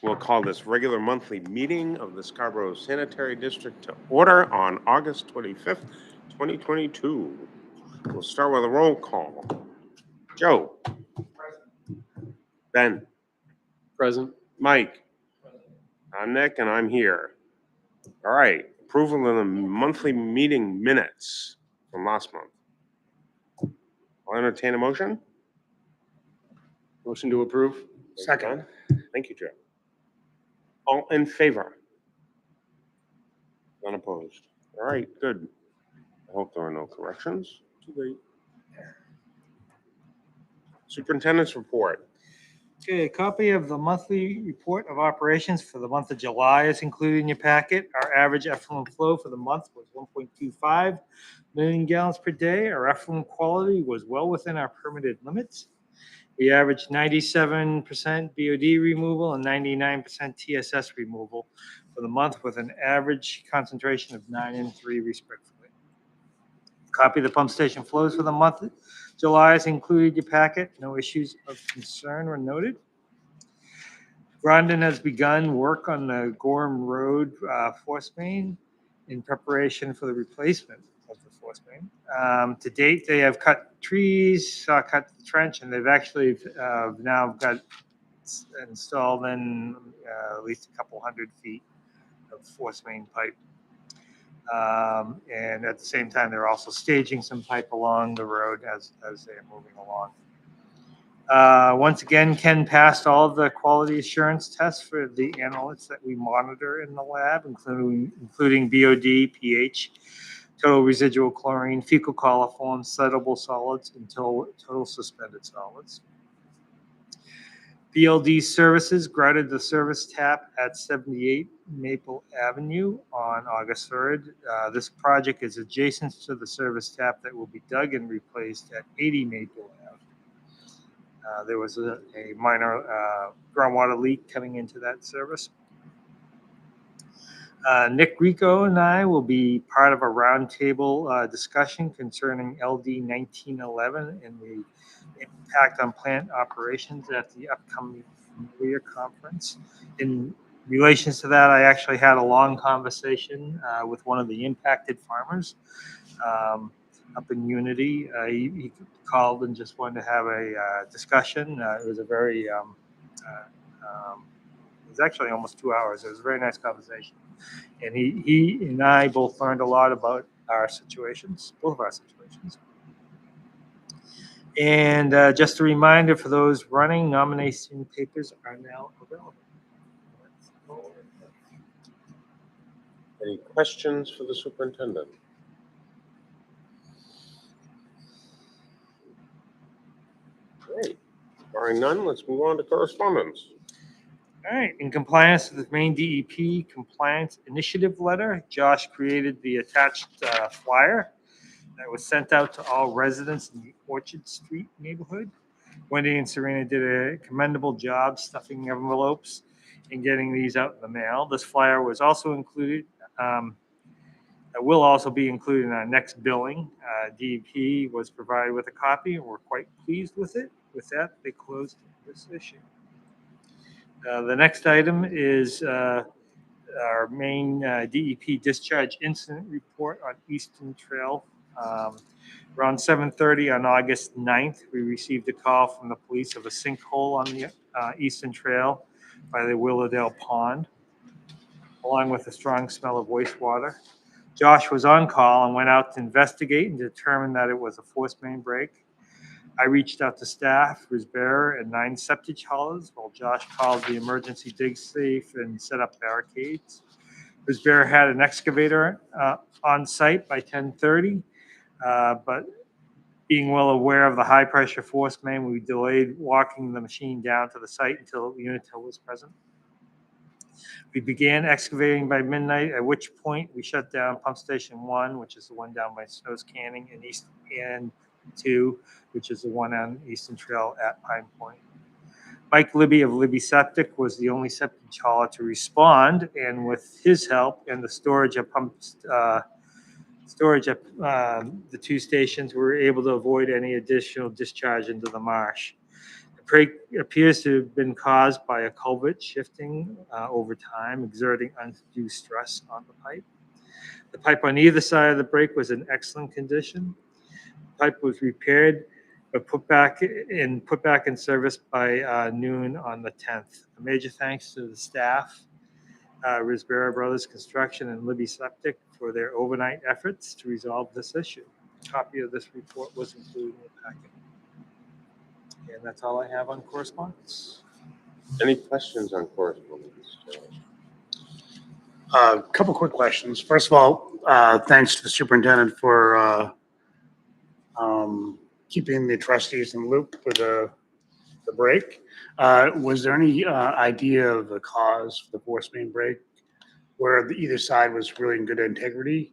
We'll call this regular monthly meeting of the Scarborough Sanitary District to order on August 25th, 2022. We'll start with a roll call. Joe. Ben. Present. Mike. I'm Nick, and I'm here. All right, approval of the monthly meeting minutes from last month. I'll entertain a motion. Motion to approve. Second. Thank you, Joe. All in favor? None opposed. All right, good. I hope there are no corrections. Too late. Superintendent's report. Okay, a copy of the monthly report of operations for the month of July is included in your packet. Our average effluent flow for the month was 1.25 million gallons per day. Our effluent quality was well within our permitted limits. We averaged 97% BOD removal and 99% TSS removal for the month, with an average concentration of 9 and 3 respectively. Copy of the pump station flows for the month of July is included in your packet. No issues of concern were noted. Grondon has begun work on the Gorham Road force main in preparation for the replacement of the force main. To date, they have cut trees, cut the trench, and they've actually now got installed in at least a couple hundred feet of force main pipe. And at the same time, they're also staging some pipe along the road as they're moving along. Once again, Ken passed all of the quality assurance tests for the analytes that we monitor in the lab, including BOD, pH, total residual chlorine, fecal coliform, settable solids, and total suspended solids. BLD Services grouted the service tap at 78 Maple Avenue on August 3rd. This project is adjacent to the service tap that will be dug and replaced at 80 Maple Ave. There was a minor groundwater leak coming into that service. Nick Rico and I will be part of a roundtable discussion concerning LD 1911 and the impact on plant operations at the upcoming Familiar Conference. In relation to that, I actually had a long conversation with one of the impacted farmers up in Unity. He called and just wanted to have a discussion. It was a very, it was actually almost 2 hours. It was a very nice conversation. And he and I both learned a lot about our situations, both of our situations. And just a reminder for those running, nomination papers are now available. Any questions for the superintendent? Great. Barring none, let's move on to correspondence. All right. In compliance with the Maine DEP Compliance Initiative Letter, Josh created the attached flyer that was sent out to all residents in the Orchard Street neighborhood. Wendy and Serena did a commendable job stuffing envelopes and getting these out in the mail. This flyer was also included, will also be included in our next billing. DEP was provided with a copy, and we're quite pleased with it. With that, they closed this issue. The next item is our main DEP discharge incident report on Easton Trail. Around 7:30 on August 9th, we received a call from the police of a sinkhole on the Easton Trail by the Willowdale Pond, along with a strong smell of wastewater. Josh was on call and went out to investigate and determined that it was a force main break. I reached out to staff, his bearer, and 9 septic haulers, while Josh called the emergency dig safe and set up barricades. His bearer had an excavator on site by 10:30, but being well aware of the high pressure force main, we delayed walking the machine down to the site until Unitil was present. We began excavating by midnight, at which point we shut down pump station 1, which is the one down by Snow's Canning, and East and 2, which is the one on Easton Trail at Pine Point. Mike Libby of Libby Septic was the only septic hauler to respond, and with his help and the storage at the 2 stations, we were able to avoid any additional discharge into the marsh. The break appears to have been caused by a culvert shifting over time, exerting undue stress on the pipe. The pipe on either side of the break was in excellent condition. The pipe was repaired but put back in service by noon on the 10th. A major thanks to the staff, Risbera Brothers Construction and Libby Septic for their overnight efforts to resolve this issue. A copy of this report was included in the packet. And that's all I have on correspondence. Any questions on correspondence? A couple quick questions. First of all, thanks to the superintendent for keeping the trustees in the loop with the break. Was there any idea of the cause for the force main break, where either side was really in good integrity?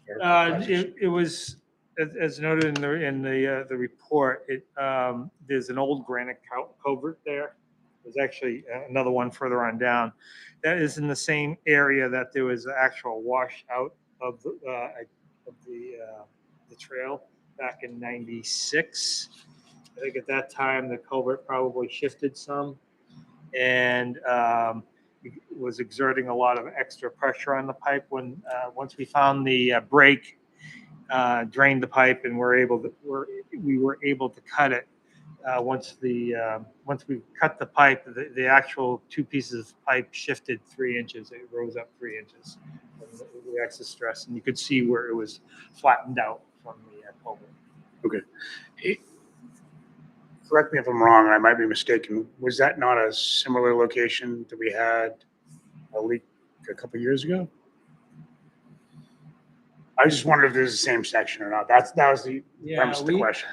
It was, as noted in the report. There's an old granite culvert there. There's actually another one further on down. That is in the same area that there was actual washout of the trail back in '96. I think at that time the culvert probably shifted some, and it was exerting a lot of extra pressure on the pipe. Once we found the break, drained the pipe, and we were able to cut it. Once we cut the pipe, the actual two pieces of pipe shifted 3 inches. It rose up 3 inches from the excess stress, and you could see where it was flattened out from the culvert. Okay. Correct me if I'm wrong, and I might be mistaken. Was that not a similar location that we had a leak a couple years ago? I just wondered if it was the same section or not. That was the premise of the question.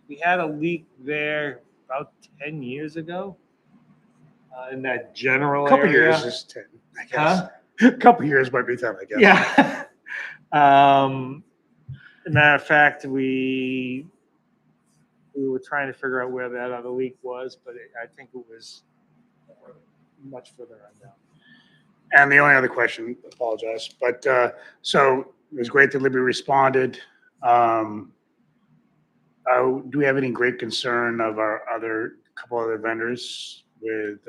We had a leak there about 10 years ago in that general A couple area. years is 10, I guess. A couple years might be 10, I guess. Yeah. As a matter of fact, we were trying to figure out where that other leak was, but I think it was much further on down. And the only other question, apologize, but so it was great that Libby responded. Do we have any great concern of our couple other vendors with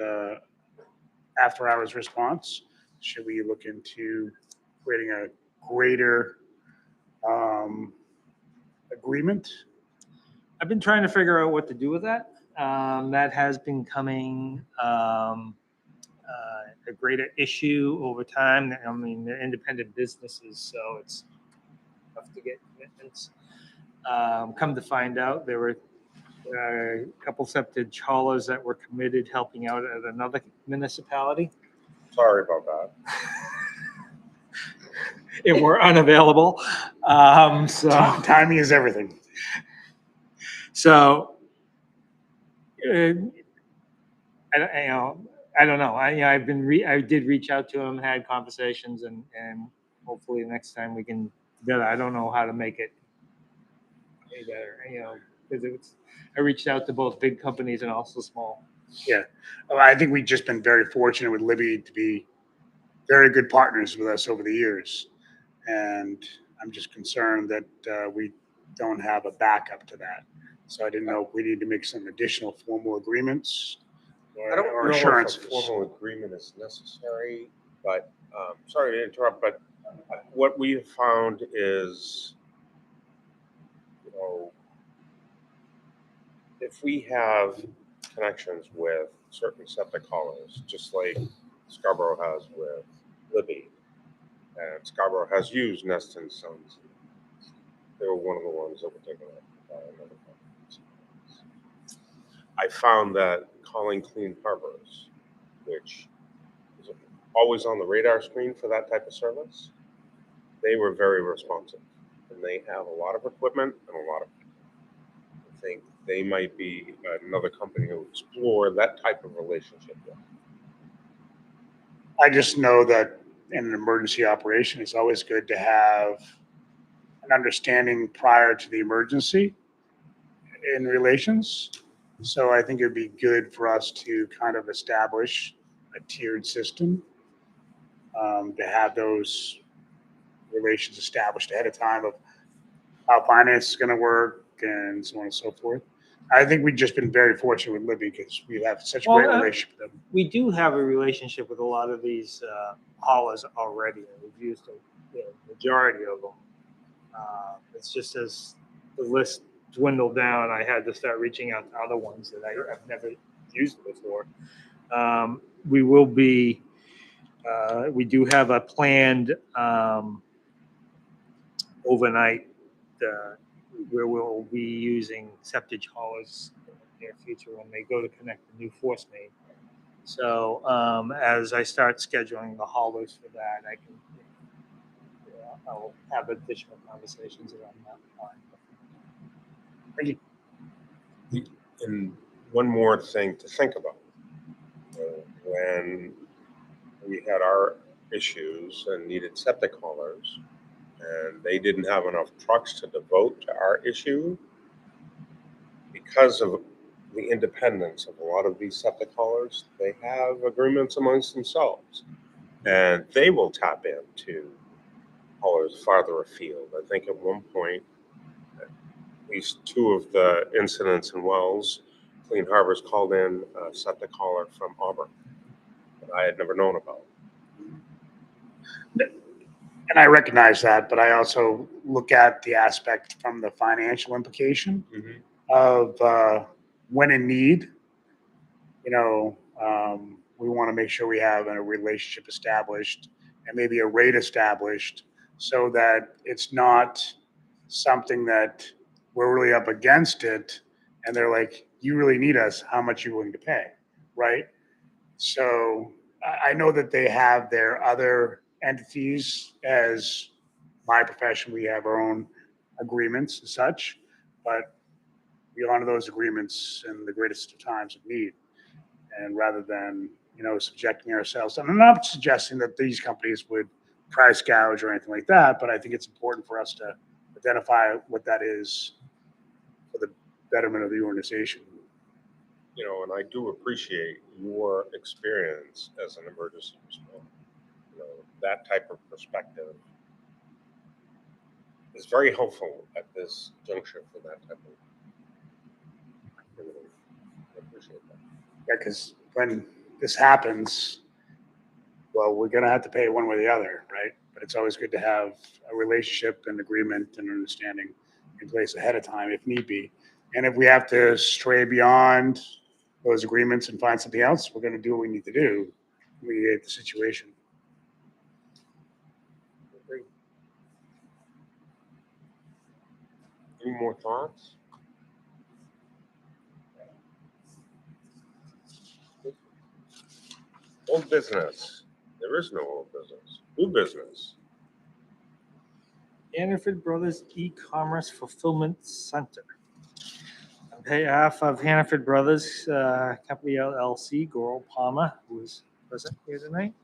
after hours response? Should we look into creating a greater agreement? I've been trying to figure out what to do with that. That has been becoming a greater issue over time. I mean, they're independent businesses, so it's tough to get commitments. Come to find out, there were a couple septic haulers that were committed helping out at another municipality. Sorry about that. It were unavailable. So Timing is everything. So, I don't know. I did reach out to him, had conversations, and hopefully next time we can do it. I don't know how to make it any better, because I reached out to both big companies and also small. Yeah, well, I think we've just been very fortunate with Libby to be very good partners with us over the years, and I'm just concerned that we don't have a backup to that. So I didn't know if we need to make some additional formal agreements I don't or know assurances. if a formal agreement is necessary, but sorry to interrupt, but what we have found is, if we have connections with certain septic haulers, just like Scarborough has with Libby, and Scarborough has used Nest and Sons. They were one of the ones that were taken up by another company. I found that calling Clean Harbors, which is always on the radar screen for that type of service, they were very responsive. And they have a lot of equipment and a lot of people. I think they might be another company to explore that type of relationship with. I just know that in an emergency operation, it's always good to have an understanding prior to the emergency in relations. So I think it'd be good for us to kind of establish a tiered system, to have those relations established ahead of time of how finance is going to work and so on and so forth. I think we've just been very fortunate with Libby because we have such a Well, great relationship with them. We do have a relationship with a lot of these haulers already. And we've used the majority of them. It's just as the list dwindled down, I had to start reaching out to other ones that I've never used before. We will be. We do have a planned overnight where we'll be using septic haulers in the near future when they go to connect the new force main. So as I start scheduling the haulers for that, I can, I'll have additional conversations around that line. Thank you. And one more thing to think about. When we had our issues and needed septic haulers, and they didn't have enough trucks to devote to our issue, because of the independence of a lot of these septic haulers, they have agreements amongst themselves, and they will tap into haulers farther afield. I think at one point, at least 2 of the incidents in Wells, Clean Harbors called in a septic hauler from Auburn that I had never known about. And I recognize that, but I also look at the aspect from the financial implication of when in need. We want to make sure we have a relationship established and maybe a rate established so that it's not something that we're really up against it and they're like, you really need us, how much are you willing to pay, right? So I know that they have their other entities. As my profession, we have our own agreements and such, but we honor those agreements in the greatest of times of need. And rather than, subjecting ourselves, and I'm not suggesting that these companies would price gouge or anything like that, but I think it's important for us to identify what that is for the betterment of the organization. And I do appreciate your experience as an emergency responder. That type of perspective is very helpful at this juncture for that type of activity. I appreciate that. Yeah, because when this happens, well, we're going to have to pay one way or the other, right? But it's always good to have a relationship and agreement and understanding in place ahead of time if need be. And if we have to stray beyond those agreements and find something else, we're going to do what we need to do to mediate the situation. Any more thoughts? Old business. There is no old business. New business. Hannaford Brothers E-Commerce Fulfillment Center. On behalf of Hannaford Brothers Company LLC, Goral Palmer, who is present here tonight,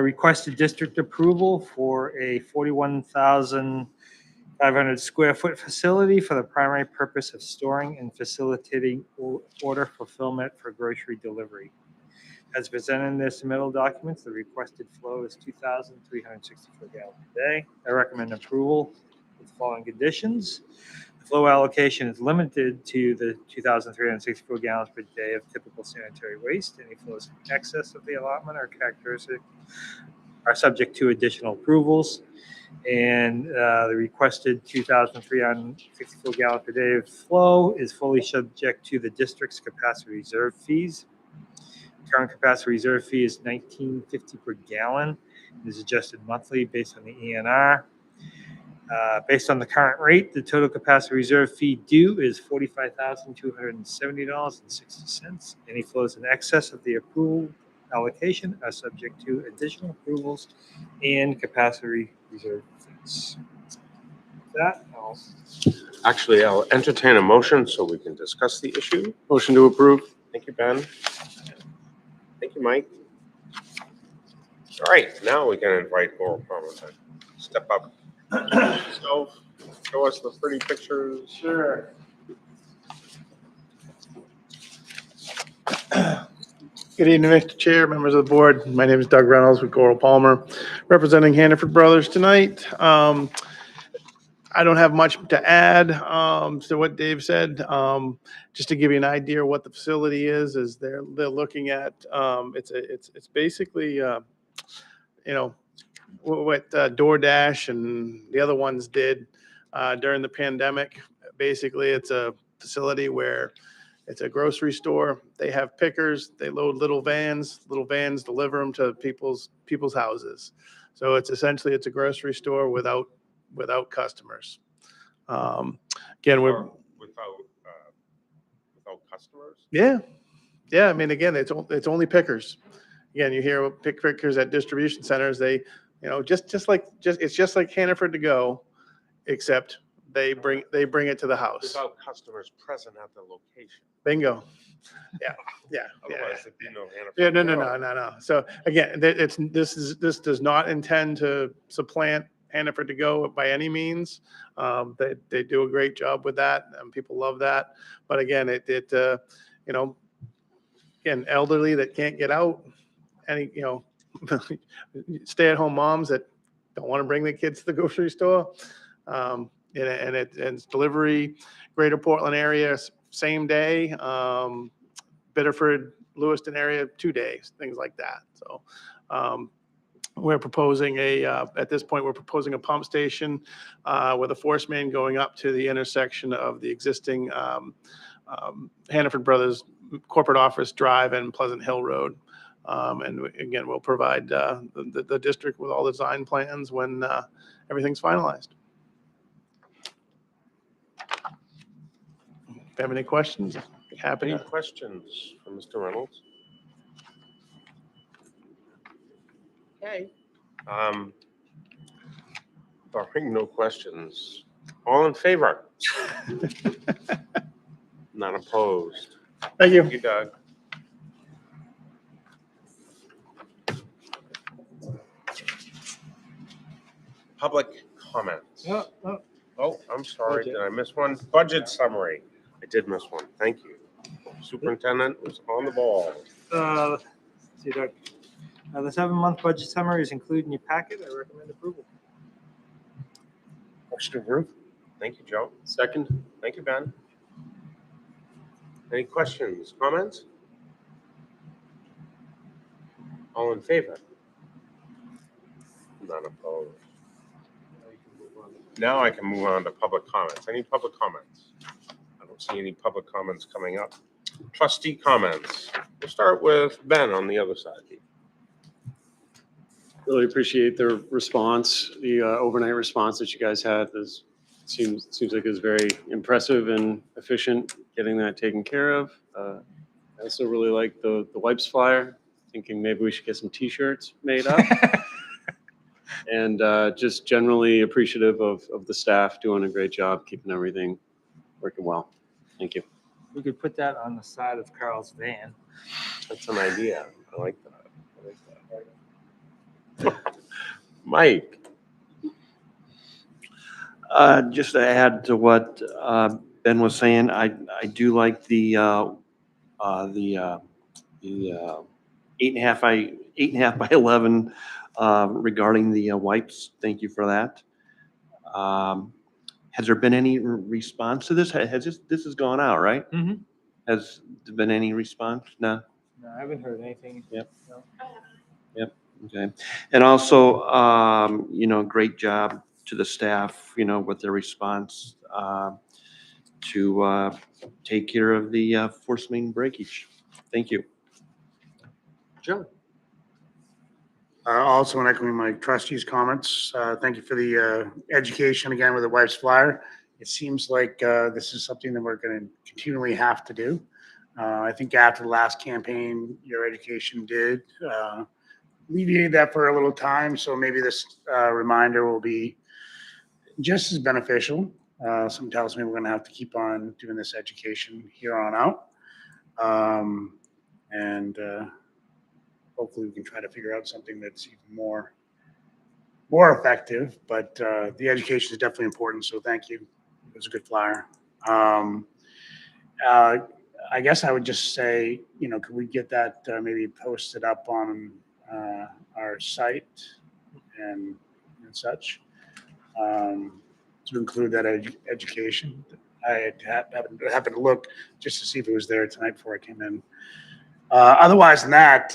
requested district approval for a 41,500 square foot facility for the primary purpose of storing and facilitating order fulfillment for grocery delivery. As presented in their submittal documents, the requested flow is 2,364 gallons a day. I recommend approval with the following conditions. The flow allocation is limited to the 2,364 gallons per day of typical sanitary waste. Any flows in excess of the allotment or characteristic are subject to additional approvals. And the requested 2,364 gallons per day of flow is fully subject to the district's capacity reserve fees. Current capacity reserve fee is $19.50 per gallon. It is adjusted monthly based on the ENR. Based on the current rate, the total capacity reserve fee due is $45,270.60. Any flows in excess of the approved allocation are subject to additional approvals and capacity reserve fees. With that, Actually, I'll entertain a motion so we can discuss the issue. Motion to approve. Thank you, Ben. Thank you, Mike. All right, now we can invite Goral Palmer to step up. So, show us the pretty pictures. Sure. Good evening, Mr. Chair, members of the board. My name is Doug Reynolds with Goral Palmer, representing Hannaford Brothers tonight. I don't have much to add to what Dave said. Just to give you an idea of what the facility is they're looking at. It's basically you know what DoorDash and the other ones did during the pandemic. Basically, it's a facility where it's a grocery store. They have pickers. They load little vans. Little vans deliver them to people's houses. So it's essentially it's a grocery store without customers. Again, we're Or without customers? yeah. I mean, again, it's only pickers. Again, you hear pickers at distribution centers. They, just like Hannaford to go, except they bring it to the house. Without customers present at the location. Bingo. Yeah. Otherwise, there'd be no Hannaford. Yeah, no. Road. No. So again, this does not intend to supplant Hannaford to go by any means. They do a great job with that, and people love that. But again, again, elderly that can't get out, any stay-at-home moms that don't want to bring their kids to the grocery store, and it's delivery, Greater Portland area, same day. Biddeford, Lewiston area, 2 days, things like that. So we're proposing at this point, we're proposing a pump station with a force main going up to the intersection of the existing Hannaford Brothers Corporate Office Drive and Pleasant Hill Road. And again, we'll provide the district with all the design plans when everything's finalized. If you have any questions, happy Any to. questions for Mr. Reynolds? Okay. Barring no questions, all in favor? Not opposed. Thank you. Thank you, Doug. Public comments. Oh, I'm sorry. Did I miss one? Budget summary. I did miss one. Thank you. Superintendent was on the ball. Let's see, Doug. The 7-month budget summary is included in your packet. I recommend approval. Motion to approve. Thank you, Joe. Second. Thank you, Ben. Any questions, comments? All in favor? None opposed. Now I can move on to public comments. Any public comments? I don't see any public comments coming up. Trustee comments. We'll start with Ben on the other side. Really appreciate the response, the overnight response that you guys had. Seems like it was very impressive and efficient getting that taken care of. I also really like the wipes flyer. Thinking maybe we should get some T-shirts made up. And just generally appreciative of the staff doing a great job keeping everything working well. Thank you. We could put that on the side of Carl's van. That's an idea. I like that. Mike. Just to add to what Ben was saying, I do like the 8.5 by 11 regarding the wipes. Thank you for that. Has there been any response to this? This has gone out, right? Mm-hmm. Has there been any response? No. No, I haven't heard anything. Yep. No. Okay. And also, great job to the staff, with their response to take care of the force main breakage. Thank you. Joe. Also, echoing my trustees' comments, thank you for the education again with the wipes flyer. It seems like this is something that we're going to continually have to do. I think after the last campaign, your education did alleviate that for a little time. So maybe this reminder will be just as beneficial. Something tells me we're going to have to keep on doing this education here on out. And hopefully we can try to figure out something that's even more effective. But the education is definitely important. So thank you. It was a good flyer. I guess I would just say, could we get that maybe posted up on our site and such, to include that education. I had happened to look just to see if it was there tonight before I came in. Otherwise than that,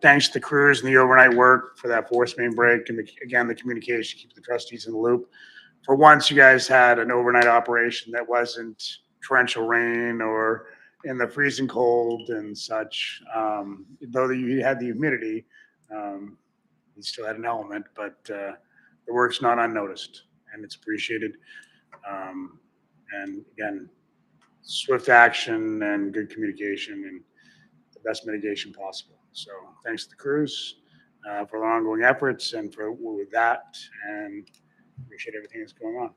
thanks to the crews and the overnight work for that force main break, and again, the communication, keep the trustees in the loop. For once, you guys had an overnight operation that wasn't torrential rain or in the freezing cold and such. Though you had the humidity, you still had an element, but the work's not unnoticed, and it's appreciated. And again, swift action and good communication and the best mitigation possible. So thanks to the crews for their ongoing efforts and for with that, and appreciate everything that's going on.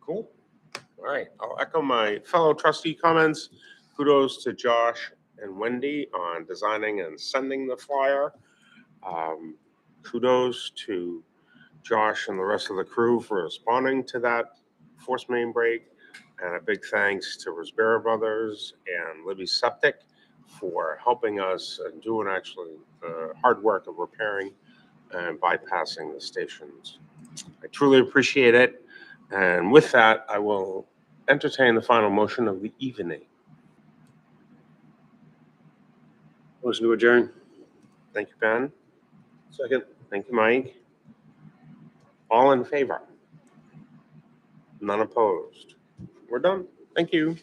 Cool. All right. I'll echo my fellow trustee comments. Kudos to Josh and Wendy on designing and sending the flyer. Kudos to Josh and the rest of the crew for responding to that force main break. And a big thanks to Risbera Brothers and Libby Septic for helping us and doing actually the hard work of repairing and bypassing the stations. I truly appreciate it. And with that, I will entertain the final motion of the evening. Motion to adjourn. Thank you, Ben. Second. Thank you, Mike. All in favor? None opposed. We're done. Thank you.